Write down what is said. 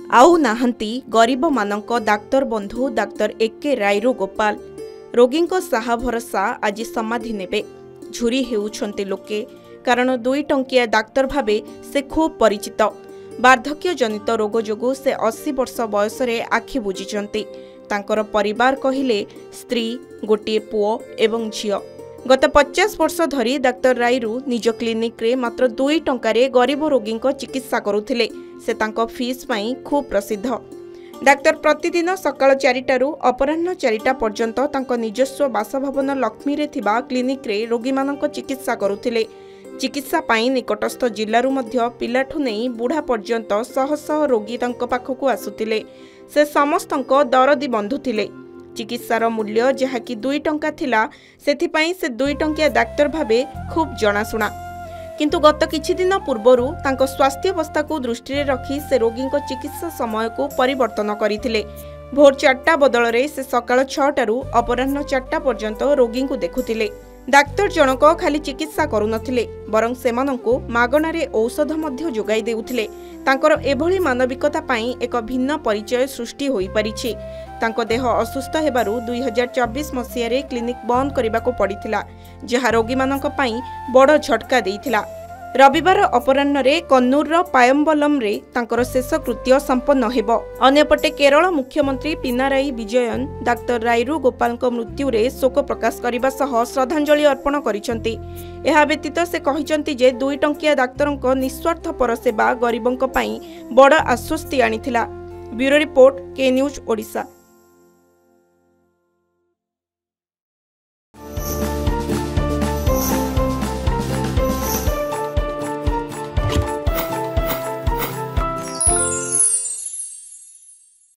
आउ नाहंती गरीब मानक डाक्तर बंधु डाक्तर एके रायरू गोपाल रोगी साहा भरसा आज समाधि नेबे झुरी हेउछंती लोके कारण 2 टंकिया डाक्तर भावे से खूब परिचित। वार्धक्य जनित रोग जोगु से 80 वर्ष बयस आखि बुझिचंती। तांकर परिवार कहिले स्त्री गोटे पुओ एवं झियो। गत 50 वर्ष धरी डाक्तर रायरू निज क्लिनिक रे मात्र 2 टंकारे गरीब रोगी चिकित्सा करुथिले। से तांको फीस पाई खूब प्रसिद्ध। डाक्तर प्रतिदिन सकाळ 4टारू अपराह्न 4टा पर्यंत तांको निजस्व बासभवन लक्ष्मी रे थिबा क्लिनिक रे रोगी मानक चिकित्सा करुथिले। चिकित्सा पाई निकटस्थ जिल्लारू मध्य पिलाठू नहीं बुढ़ा पर्यंत शह शह रोगी तांको पाखकू आसुथिले। से समस्तंको दरदी बंधु थिले। चिकित्सार मूल्य जहाँकि 2 टंका थिला सेथिपाई से 2 टंकिया डाक्तर भावे खूब जनाशुना। किंतु गत किछि दिन पूर्वरु तांको स्वास्थ्य अवस्था को दृष्टि रखी से रोगी चिकित्सा समय को परिवर्तन करथिले। भोर 4टा बदल रे से सकाळ 6टारू अपराह्न 4टा पर्यंत रोगी को देखुथिले। डाक्तर जनक खाली चिकित्सा करुनथिले बरं सेमानंकु मागणारे औषध मध्य जोगाई देउथिले। तांकर एभली मानविकता पाई एक भिन्न परिचय सृष्टि होई परिछि। तांको देह असुस्थ हेबारु 2024 मसिया रे क्लिनिक बंद करबाको पड़िथिला, जहा रोगी मानक पाई बड़ झटका देइथिला। रविवार अपराह्न रे कन्नूर पायम्बलम रे तांकर शेष कृत्य संपन्न हेबो। अन्यपटे केरल मुख्यमंत्री पिनाराई विजयन डाक्तर रायरू गोपाल मृत्यु रे शोक प्रकाश करने सह श्रद्धांजलि अर्पण करिसंती। एहा व्यतीत से कहिसंती जे 2 टंकिया डाक्तरंक निस्वार्थपर सेवा गरीबंक पाई बड़ आश्वस्ति आनिथिला। ब्यूरो रिपोर्ट के न्यूज ओडिशा।